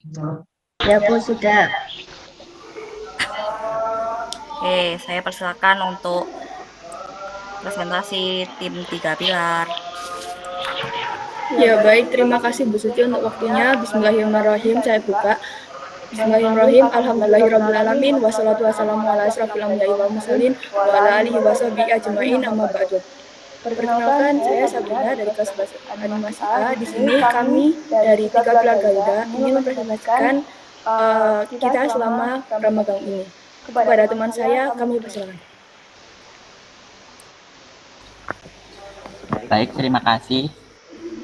Ya, Bu, sudah. Saya persilakan untuk presentasi tim tiga pilar. Ya baik, terima kasih Bu Suci untuk waktunya. Bismillahirrahmanirrahim, saya buka. Bismillahirrahmanirrahim, alhamdulillahirrabbilalamin, wassalatu wassalamu ala asrafil anbiya'i wal mursalin, wa ala alihi wa sahbihi ajma'in, amma ba'du. Perkenalkan, saya Sabrina dari kelas 11 Animasi A. Di sini kami dari Tiga Pilar Garuda ingin mempresentasikan kita selama Ramadan ini. Kepada teman saya, kami persilakan. Baik, terima kasih.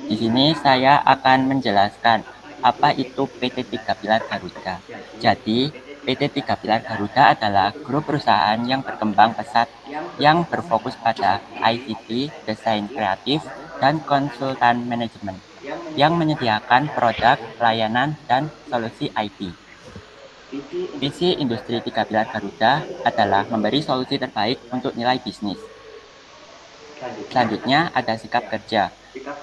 Di sini saya akan menjelaskan apa itu PT Tiga Pilar Garuda. Jadi, PT Tiga Pilar Garuda adalah grup perusahaan yang berkembang pesat yang berfokus pada ICT, desain kreatif, dan konsultan manajemen yang menyediakan produk, layanan, dan solusi IT. Visi industri Tiga Pilar Garuda adalah memberi solusi terbaik untuk nilai bisnis. Selanjutnya ada sikap kerja.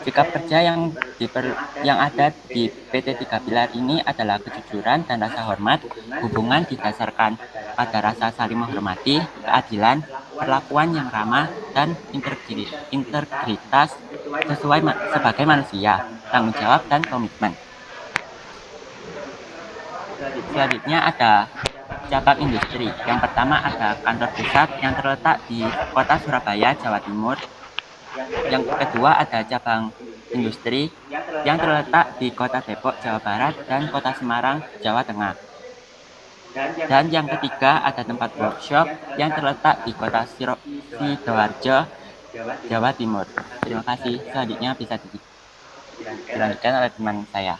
Sikap kerja yang ada di PT Tiga Pilar ini adalah kejujuran dan rasa hormat. Hubungan didasarkan pada rasa saling menghormati, keadilan, perlakuan yang ramah, dan integritas sebagai manusia, tanggung jawab, dan komitmen. Selanjutnya ada cabang industri. Yang pertama ada kantor pusat yang terletak di kota Surabaya, Jawa Timur. Yang kedua ada cabang industri yang terletak di kota Depok, Jawa Barat, dan kota Semarang, Jawa Tengah. Dan yang ketiga ada tempat workshop yang terletak di kota Sidoarjo, Jawa Timur. Terima kasih. Selanjutnya bisa dilanjutkan oleh teman saya.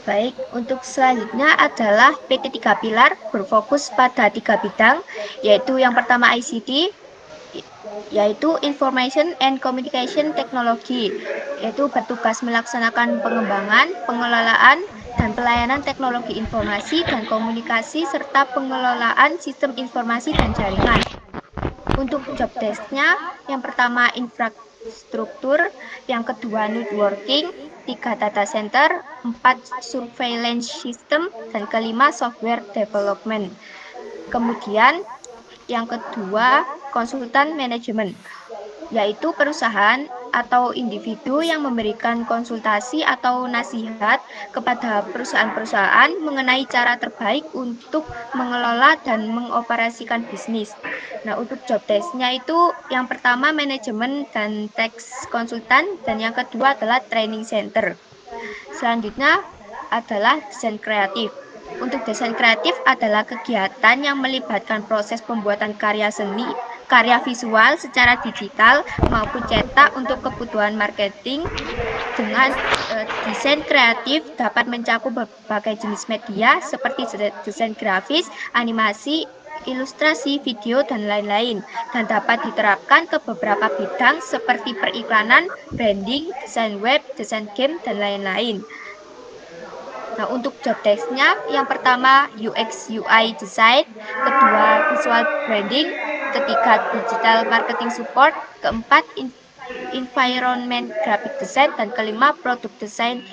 Baik, untuk selanjutnya adalah PT Tiga Pilar berfokus pada 3 bidang, yaitu yang pertama ICT, yaitu Information and Communication Technology, yaitu bertugas melaksanakan pengembangan, pengelolaan, dan pelayanan teknologi informasi dan komunikasi serta pengelolaan sistem informasi dan jaringan. Untuk job desk-nya, yang pertama infrastruktur, yang kedua networking, 3 data center, 4 surveillance system, dan kelima software development. Kemudian yang kedua konsultan manajemen, yaitu perusahaan atau individu yang memberikan konsultasi atau nasihat kepada perusahaan-perusahaan mengenai cara terbaik untuk mengelola dan mengoperasikan bisnis. Nah, untuk job desk-nya itu yang pertama manajemen dan tax konsultan, dan yang kedua adalah training center. Selanjutnya adalah desain kreatif. Untuk desain kreatif adalah kegiatan yang melibatkan proses pembuatan karya seni, karya visual secara digital maupun cetak untuk kebutuhan marketing. Dengan desain kreatif dapat mencakup berbagai jenis media seperti desain grafis, animasi, ilustrasi, video, dan lain-lain, dan dapat diterapkan ke beberapa bidang seperti periklanan, branding, desain web, desain game, dan lain-lain. Nah, untuk job desk-nya, yang pertama UX UI design, kedua visual branding, ketiga digital marketing support, keempat environment graphic design, dan kelima produk desain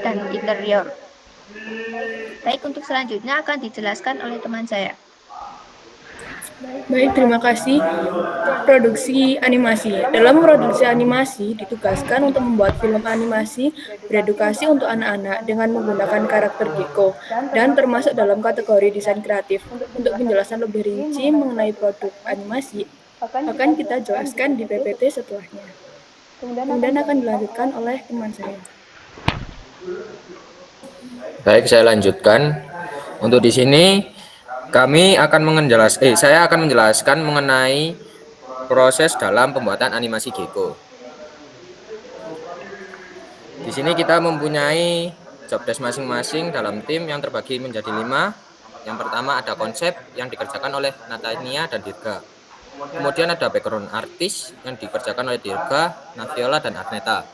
dan interior. Baik, untuk selanjutnya akan dijelaskan oleh teman saya. Baik, terima kasih. Produksi animasi. Dalam produksi animasi ditugaskan untuk membuat film animasi beredukasi untuk anak-anak dengan menggunakan karakter Gecko dan termasuk dalam kategori desain kreatif. Untuk penjelasan lebih rinci mengenai produk animasi akan kita jelaskan di PPT setelahnya. Kemudian akan dilanjutkan oleh teman saya. Baik, saya lanjutkan. Untuk di sini saya akan menjelaskan mengenai proses dalam pembuatan animasi Gecko. Di sini kita mempunyai job desk masing-masing dalam tim yang terbagi menjadi 5. Yang pertama ada konsep yang dikerjakan oleh Natania dan Dirga. Kemudian ada background artis yang dikerjakan oleh Dirga, Naviola, dan Arneta.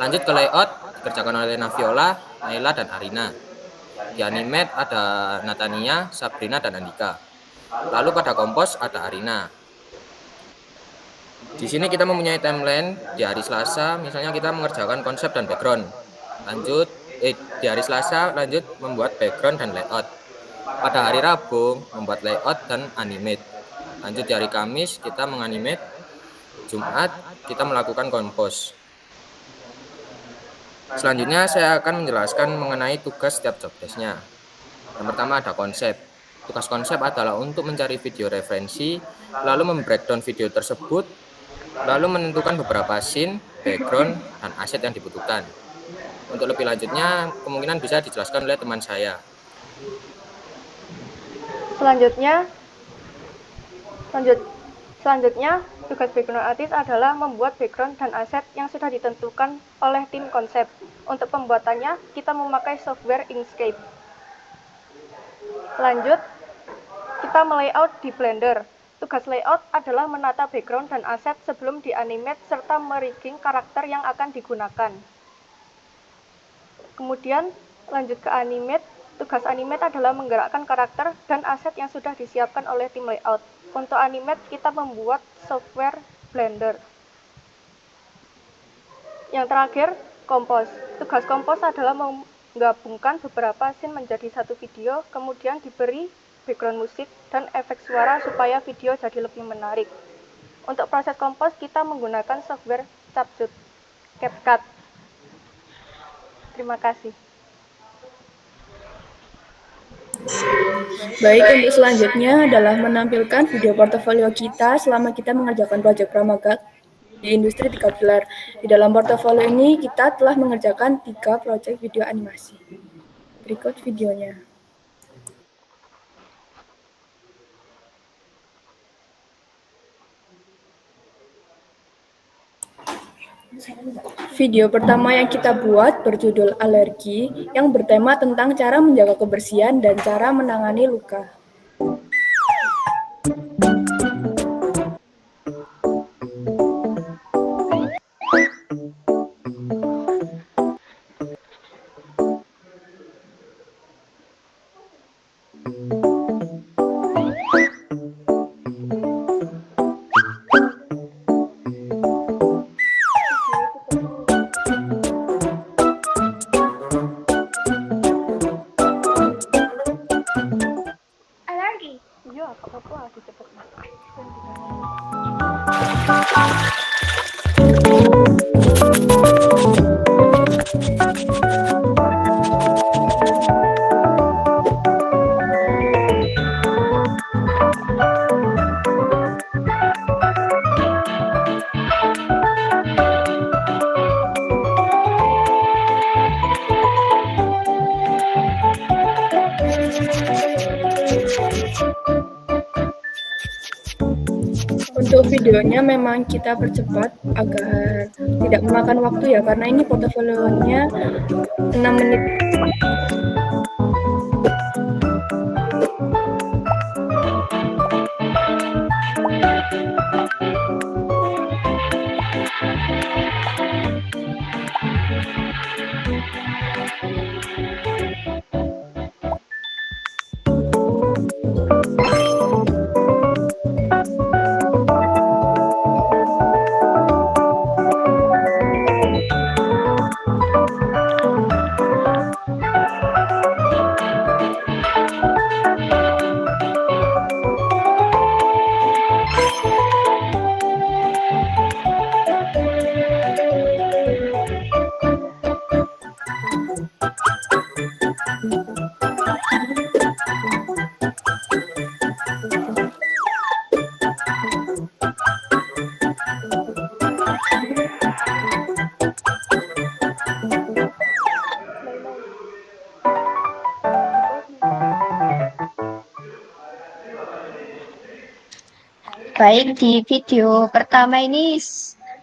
Lanjut ke layout dikerjakan oleh Naviola, Naila, dan Arina. Di animate ada Natania, Sabrina, dan Andika. Lalu pada kompos ada Arina. Di sini kita mempunyai timeline di hari Selasa, misalnya kita mengerjakan konsep dan background. Lanjut Di hari Selasa lanjut membuat background dan layout. Pada hari Rabu membuat layout dan animate. Lanjut di hari Kamis kita menganimate. Jumat kita melakukan kompos. Selanjutnya saya akan menjelaskan mengenai tugas setiap job desk-nya. Yang pertama ada konsep. Tugas konsep adalah untuk mencari video referensi, lalu membreakdown video tersebut, lalu menentukan beberapa scene, background, dan aset yang dibutuhkan. Untuk lebih lanjutnya, kemungkinan bisa dijelaskan oleh teman saya. Selanjutnya, tugas background artist adalah membuat background dan aset yang sudah ditentukan oleh tim konsep. Untuk pembuatannya, kita memakai software Inkscape. Lanjut, kita melayout di Blender. Tugas layout adalah menata background dan aset sebelum dianimate serta merigging karakter yang akan digunakan. Kemudian, lanjut ke animate. Tugas animate adalah menggerakkan karakter dan aset yang sudah disiapkan oleh tim layout. Untuk animate, kita membuat software Blender. Yang terakhir, kompos. Tugas kompos adalah menggabungkan beberapa scene menjadi satu video, kemudian diberi background musik dan efek suara supaya video jadi lebih menarik. Untuk proses kompos, kita menggunakan software CapCut. Terima kasih. Baik, untuk selanjutnya adalah menampilkan video portofolio kita selama kita mengerjakan proyek pramuka di industri 3 pilar. Di dalam portofolio ini kita telah mengerjakan 3 proyek video animasi. Berikut videonya. Video pertama yang kita buat berjudul Alergi, yang bertema tentang cara menjaga kebersihan dan cara menangani luka. Iya, apa-apa disebut. Untuk videonya memang kita percepat agar tidak memakan waktu ya, karena ini portofolionya 6 menit. Baik, di video pertama ini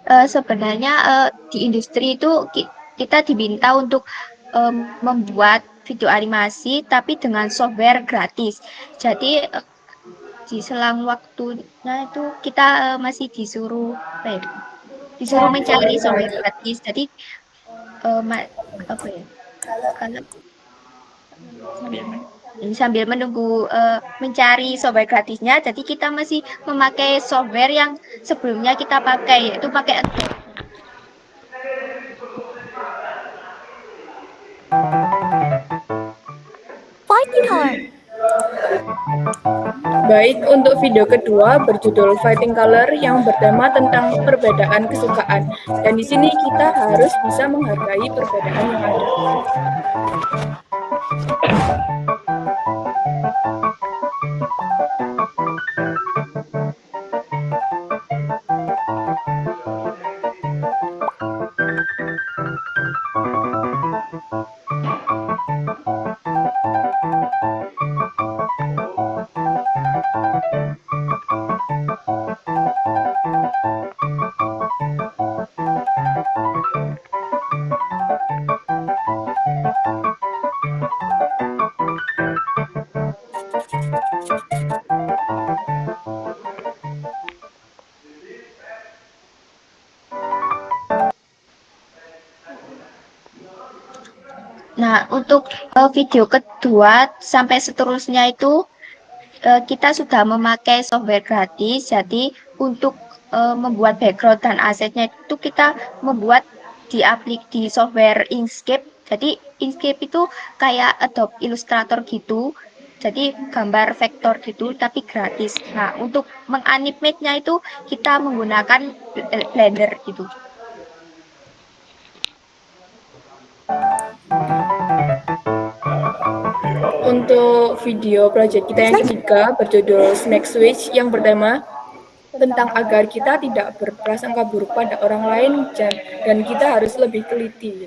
sebenarnya di industri itu kita diminta untuk membuat video animasi tapi dengan software gratis. Jadi di selang waktunya itu kita masih disuruh mencari software gratis. Jadi apa ya? Kalau sambil menunggu mencari software gratisnya, jadi kita masih memakai software yang sebelumnya kita pakai, yaitu pakai Adobe. Baik, untuk video kedua berjudul Fighting Color yang bertema tentang perbedaan kesukaan. Dan di sini kita harus bisa menghargai perbedaan yang ada. Nah, untuk video kedua sampai seterusnya itu kita sudah memakai software gratis. Jadi untuk membuat background dan asetnya itu kita membuat di software Inkscape. Jadi Inkscape itu kayak Adobe Illustrator gitu. Jadi gambar vektor gitu tapi gratis. Nah, untuk menganimate-nya itu kita menggunakan Blender gitu. Untuk video project kita yang ketiga berjudul Snack Switch yang bertema tentang agar kita tidak berprasangka buruk pada orang lain dan kita harus lebih teliti.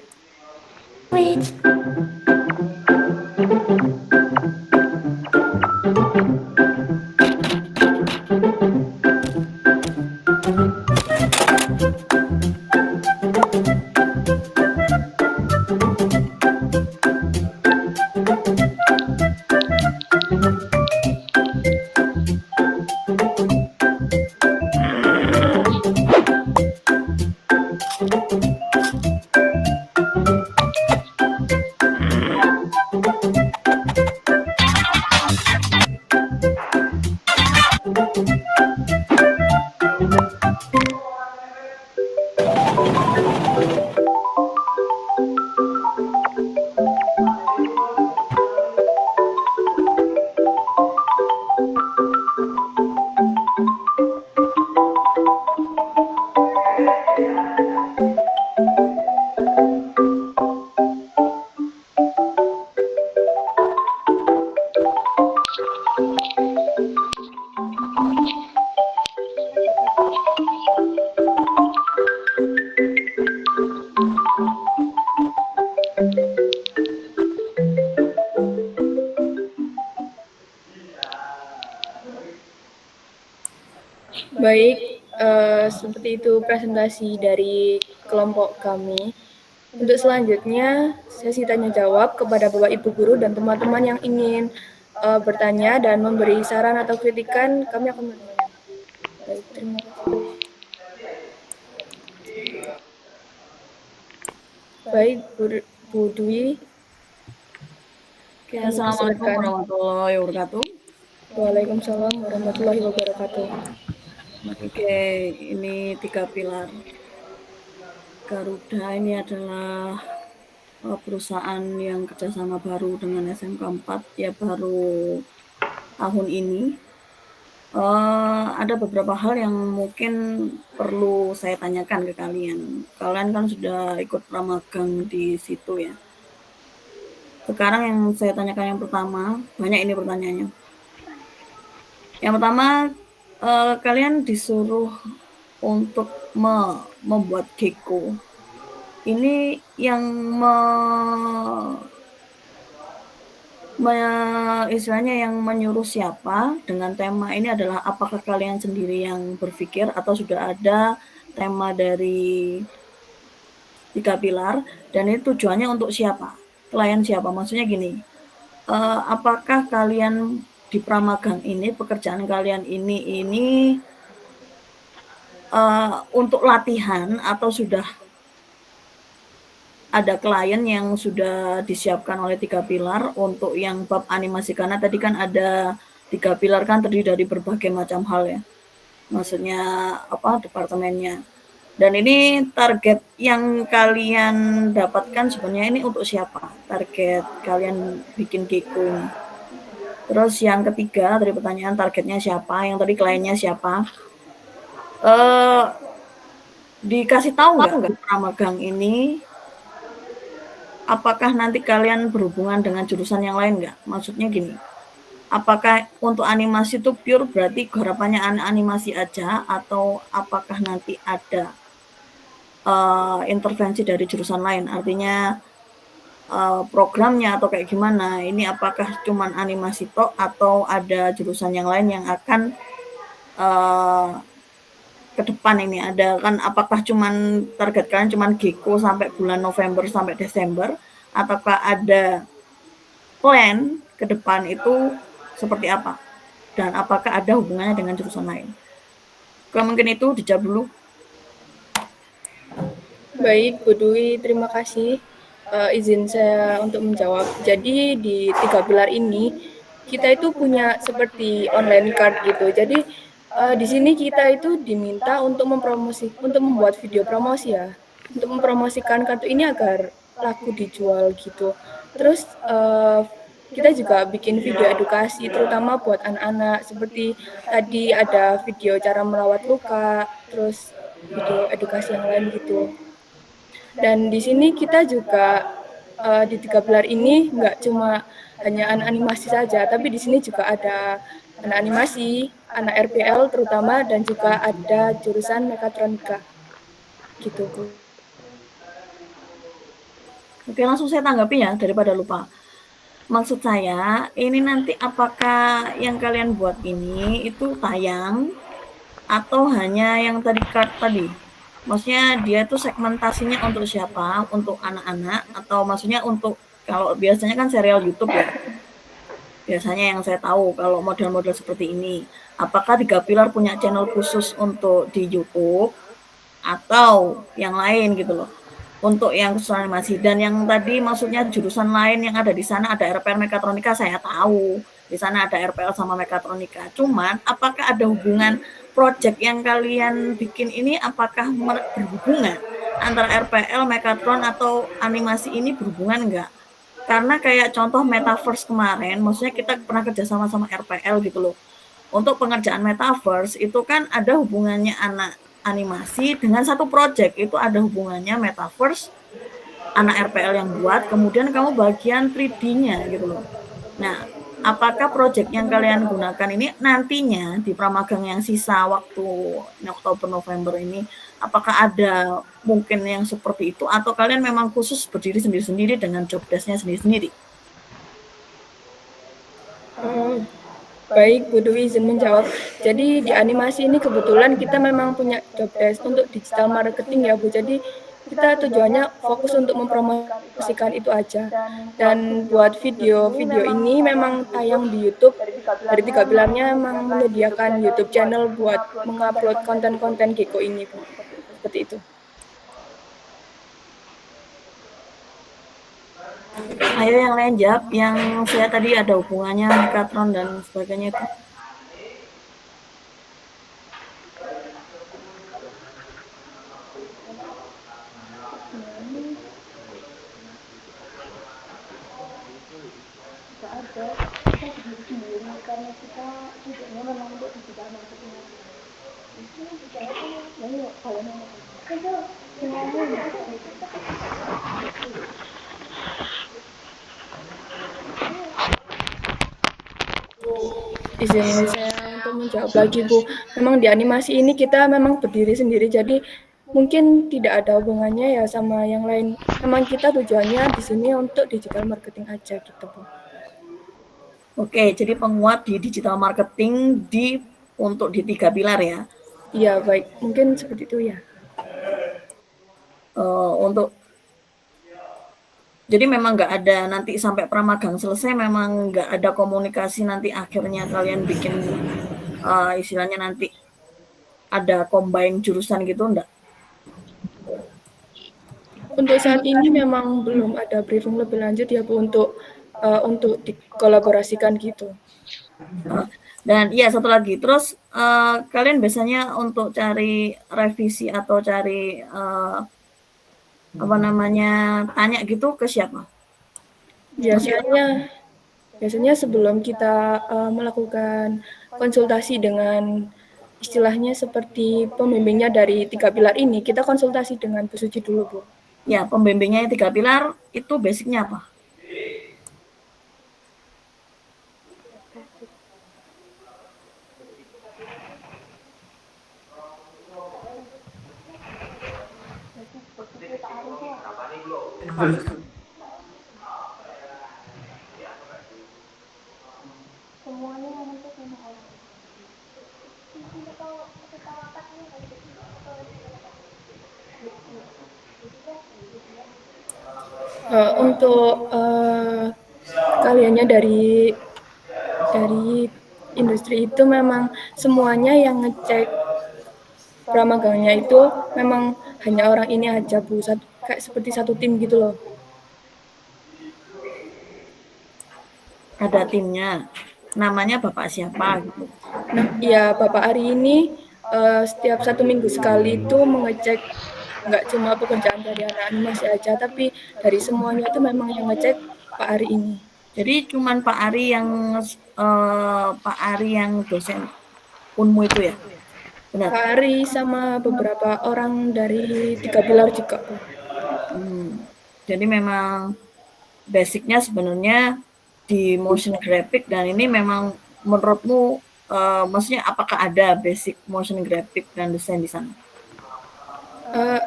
Baik, seperti itu presentasi dari kelompok kami. Untuk selanjutnya, sesi tanya jawab kepada Bapak Ibu Guru dan teman-teman yang ingin bertanya dan memberi saran atau kritikan, kami akan bertanya. Baik, terima kasih. Baik, Bu Dwi. Assalamualaikum warahmatullahi wabarakatuh. Waalaikumsalam warahmatullahi wabarakatuh. Oke, ini 3 pilar. Garuda ini adalah perusahaan yang kerjasama baru dengan SMK 4 ya baru tahun ini. Ada beberapa hal yang mungkin perlu saya tanyakan ke kalian. Kalian kan sudah ikut pramagang di situ ya. Sekarang yang saya tanyakan yang pertama, banyak ini pertanyaannya. Yang pertama, kalian disuruh untuk membuat gecko. Ini yang istilahnya yang menyuruh siapa dengan tema ini adalah apakah kalian sendiri yang berpikir atau sudah ada tema dari 3 pilar dan ini tujuannya untuk siapa? Klien siapa? Maksudnya gini, apakah kalian di pramagang ini, pekerjaan kalian ini untuk latihan atau sudah ada klien yang sudah disiapkan oleh 3 pilar untuk yang bab animasi, karena tadi kan ada 3 pilar kan terdiri dari berbagai macam hal ya, maksudnya departemennya. Dan ini target yang kalian dapatkan sebenarnya ini untuk siapa? Target kalian bikin gecko ini Terus yang ketiga dari pertanyaan targetnya siapa, yang tadi kliennya siapa. Dikasih tahu nggak di pramagang ini apakah nanti kalian berhubungan dengan jurusan yang lain nggak? Maksudnya gini, apakah untuk animasi itu pure berarti harapannya animasi aja, atau apakah nanti ada intervensi dari jurusan lain? Artinya programnya atau kayak gimana? Ini apakah cuman animasi tok atau ada jurusan yang lain yang akan ke depan ini ada kan, apakah cuman target kalian cuman Geko sampai bulan November sampai Desember, ataukah ada plan ke depan itu seperti apa, dan apakah ada hubungannya dengan jurusan lain? Kalau mungkin itu dijawab dulu. Baik, Bu Dwi, terima kasih. Izin saya untuk menjawab. Jadi di 3 pilar ini kita itu punya seperti online card gitu. Jadi di sini kita itu diminta untuk membuat video promosi ya, untuk mempromosikan kartu ini agar laku dijual gitu. Terus kita juga bikin video edukasi terutama buat anak-anak, seperti tadi ada video cara merawat luka, terus video edukasi yang lain gitu. Dan di sini kita juga di 3 pilar ini nggak cuma hanya anak animasi saja, tapi di sini juga ada anak animasi, anak RPL terutama, dan juga ada jurusan mekatronika. Gitu, Bu. Oke, langsung saya tanggapi ya daripada lupa. Maksud saya, ini nanti apakah yang kalian buat ini itu tayang atau hanya yang tadi card tadi? Maksudnya dia itu segmentasinya untuk siapa? Untuk anak-anak, atau maksudnya untuk, kalau biasanya kan serial YouTube ya. Biasanya yang saya tahu kalau model-model seperti ini, apakah 3 pilar punya channel khusus untuk di YouTube atau yang lain gitu loh, untuk yang khusus animasi. Dan yang tadi maksudnya jurusan lain yang ada di sana, ada RPL Mekatronika, saya tahu di sana ada RPL sama Mekatronika. Cuman apakah ada hubungan project yang kalian bikin ini, apakah berhubungan antara RPL, Mekatron atau animasi ini berhubungan enggak? Karena kayak contoh Metaverse kemarin, maksudnya kita pernah kerja sama RPL gitu loh. Untuk pengerjaan Metaverse itu kan ada hubungannya anak animasi dengan satu project, itu ada hubungannya Metaverse, anak RPL yang buat, kemudian kamu bagian 3D-nya gitu loh. Nah, apakah project yang kalian gunakan ini nantinya di pramagang yang sisa waktu Oktober November ini, apakah ada mungkin yang seperti itu, atau kalian memang khusus berdiri sendiri-sendiri dengan job desk-nya sendiri-sendiri? Baik, Bu Dwi izin menjawab. Jadi di animasi ini kebetulan kita memang punya job desk untuk digital marketing ya Bu. Jadi kita tujuannya fokus untuk mempromosikan itu aja. Dan buat video-video ini memang tayang di YouTube. Dari 3 pilarnya memang menyediakan YouTube channel buat mengupload konten-konten Geko ini Bu. Seperti itu. Ayo yang lain jawab, yang saya tadi ada hubungannya Mekatron dan sebagainya itu. Izin saya untuk menjawab lagi Bu. Memang di animasi ini kita memang berdiri sendiri, jadi mungkin tidak ada hubungannya ya sama yang lain. Memang kita tujuannya di sini untuk digital marketing aja gitu Bu. Oke, jadi penguat di digital marketing untuk di 3 pilar ya. Iya baik, mungkin seperti itu ya. Jadi memang nggak ada nanti sampai pramagang selesai, memang nggak ada komunikasi nanti akhirnya kalian bikin istilahnya nanti ada combine jurusan gitu enggak? Untuk saat ini memang belum ada briefing lebih lanjut ya Bu untuk dikolaborasikan gitu. Dan iya satu lagi, terus kalian biasanya untuk cari revisi atau cari tanya gitu ke siapa? Biasanya Biasanya sebelum kita melakukan konsultasi dengan istilahnya seperti pembimbingnya dari 3 pilar ini, kita konsultasi dengan Bu Suci dulu, Bu. Ya, pembimbingnya yang 3 pilar itu basicnya apa? Untuk kaliannya dari industri itu memang semuanya yang ngecek pramagangnya itu memang hanya orang ini aja, Bu. Kayak seperti satu tim gitu loh. Ada timnya. Namanya Bapak siapa gitu. Nah, ya Bapak Ari ini setiap 1 minggu sekali itu mengecek nggak cuma pekerjaan dari anak animasi aja, tapi dari semuanya itu memang yang ngecek Pak Ari ini. Jadi cuman Pak Ari yang dosen Unmu itu ya? Benar. Pak Ari sama beberapa orang dari 3 pilar juga, Bu. Jadi memang basicnya sebenarnya di motion graphic, dan ini memang menurutmu maksudnya apakah ada basic motion graphic dan desain di sana?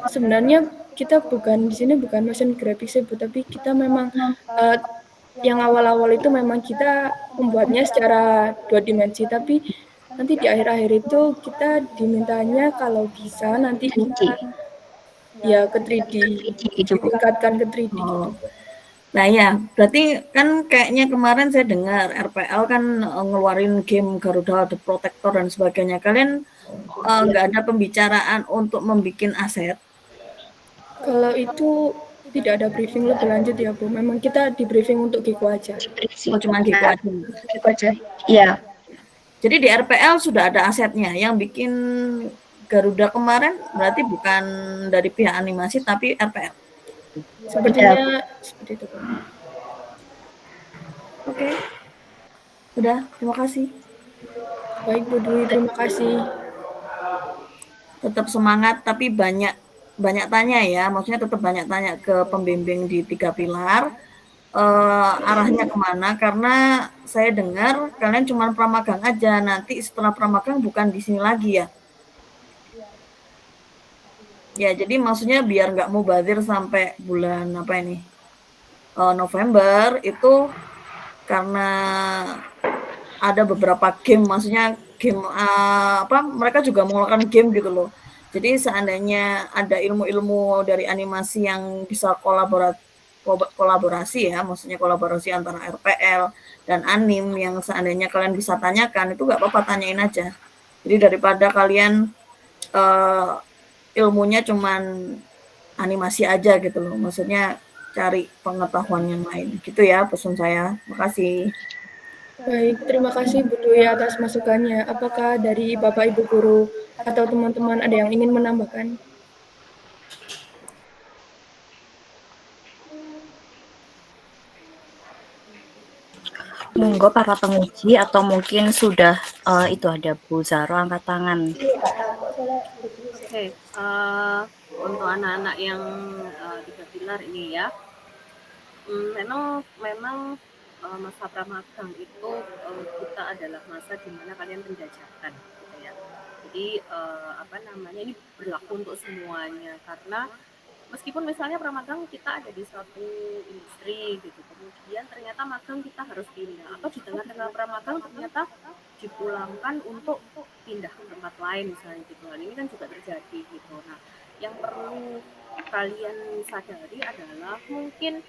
Sebenarnya kita di sini bukan motion graphic sih, Bu, tapi kita memang yang awal-awal itu memang kita membuatnya secara 2 dimensi, tapi nanti di akhir-akhir itu kita dimintanya kalau bisa nanti kita ya ke 3D, gitu, Bu. ditingkatkan ke 3D gitu. Nah ya, berarti kan kayaknya kemarin saya dengar RPL kan ngeluarin game Garuda The Protector dan sebagainya. Kalian nggak ada pembicaraan untuk membuat aset? Kalau itu tidak ada briefing lebih lanjut ya, Bu. Memang kita di briefing untuk Giko aja. Oh, cuma Giko aja. Giko aja. Iya. Jadi di RPL sudah ada asetnya. Yang bikin Garuda kemarin berarti bukan dari pihak animasi tapi RPL. Sepertinya seperti itu, Bu. Oke. Udah, terima kasih. Baik, Bu Dwi, terima kasih. Tetap semangat, tapi banyak tanya ya. Maksudnya tetap banyak tanya ke pembimbing di 3 pilar. Arahnya kemana, karena saya dengar kalian cuma pramagang aja, nanti setelah pramagang bukan di sini lagi ya. Ya, jadi maksudnya biar nggak mubazir sampai bulan apa ini, November itu, karena ada beberapa game, maksudnya game mereka juga mengeluarkan game gitu loh. Jadi seandainya ada ilmu-ilmu dari animasi yang bisa kolaborasi ya, maksudnya kolaborasi antara RPL dan anim yang seandainya kalian bisa tanyakan, itu nggak apa-apa, tanyain aja. Jadi daripada kalian ilmunya cuman animasi aja gitu loh, maksudnya cari pengetahuan yang lain gitu ya, pesan saya. Makasih. Baik, terima kasih Bu Dwi atas masukannya. Apakah dari Bapak Ibu guru atau teman-teman ada yang ingin menambahkan? Monggo para penguji, atau mungkin sudah itu ada Bu Zaro angkat tangan. Oke, untuk anak-anak yang 3 pilar ini ya, memang masa pramagang itu kita adalah masa di mana kalian penjajakan gitu ya. Jadi ini berlaku untuk semuanya, karena meskipun misalnya pramagang kita ada di suatu industri gitu, kemudian ternyata magang kita harus pindah, atau di tengah-tengah pramagang ternyata dipulangkan untuk pindah ke tempat lain misalnya gitu. Hal ini kan juga terjadi gitu. Nah, yang perlu kalian sadari adalah mungkin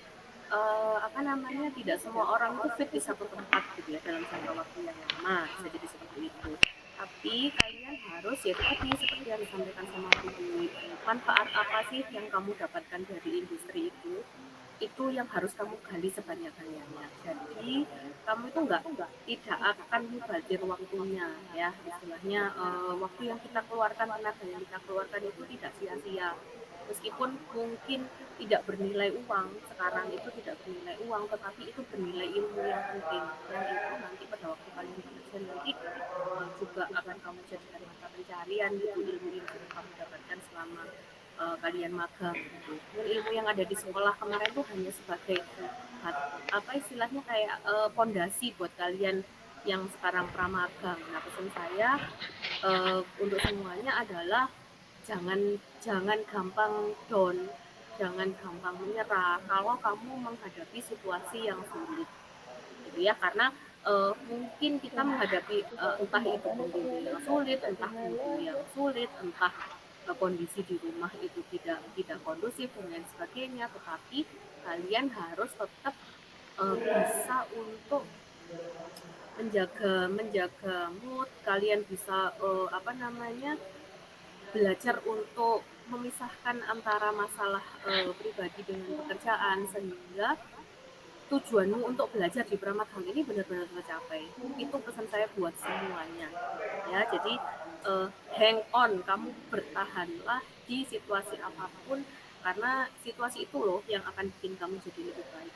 tidak semua orang itu fit di satu tempat gitu ya dalam jangka waktu yang lama, bisa jadi seperti itu. Tapi kalian harus ya tadi seperti yang disampaikan sama Bu Dwi, manfaat apa sih yang kamu dapatkan dari industri itu yang harus kamu gali sebanyak-banyaknya. Jadi kamu itu tidak akan mubazir waktunya ya, istilahnya waktu yang kita keluarkan, tenaga yang kita keluarkan itu tidak sia-sia. Meskipun mungkin tidak bernilai uang, sekarang itu tidak bernilai uang, tetapi itu bernilai ilmu yang penting, yang itu nanti pada waktu kalian bekerja nanti juga akan kamu jadikan mata pencarian gitu, ilmu-ilmu yang kamu dapatkan selama kalian magang gitu. Dan ilmu yang ada di sekolah kemarin tuh hanya sebagai apa istilahnya kayak pondasi buat kalian yang sekarang pramagang. Nah, pesan saya untuk semuanya adalah jangan gampang down, jangan gampang menyerah kalau kamu menghadapi situasi yang sulit, gitu ya. Karena mungkin kita menghadapi entah itu pembimbing yang sulit, entah guru yang sulit, entah kondisi di rumah itu tidak kondusif dan lain sebagainya, tetapi kalian harus tetap bisa untuk menjaga mood, kalian bisa belajar untuk memisahkan antara masalah pribadi dengan pekerjaan sehingga tujuanmu untuk belajar di pramagang ini benar-benar tercapai. Itu pesan saya buat semuanya. Ya, jadi hang on, kamu bertahanlah di situasi apapun karena situasi itu loh yang akan bikin kamu jadi lebih baik.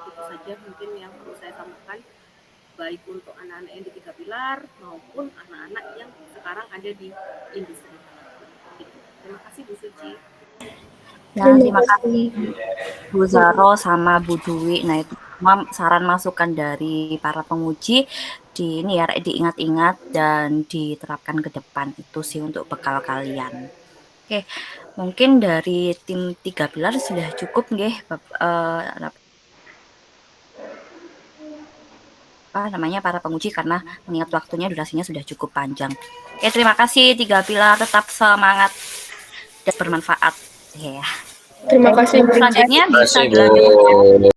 Itu saja mungkin yang perlu saya sampaikan, baik untuk anak-anak yang di 3 pilar maupun anak-anak yang sekarang ada di industri. Terima kasih Bu Suci. Nah, terima kasih Bu Zaro sama Bu Dwi. Nah, itu semua saran masukan dari para penguji ini ya diingat-ingat dan diterapkan ke depan, itu sih untuk bekal kalian. Oke, mungkin dari tim 3 pilar sudah cukup nggih para penguji karena mengingat waktunya durasinya sudah cukup panjang. Oke, terima kasih 3 pilar, tetap semangat dan bermanfaat ya. Terima kasih Bu. Selanjutnya bisa dilanjutkan.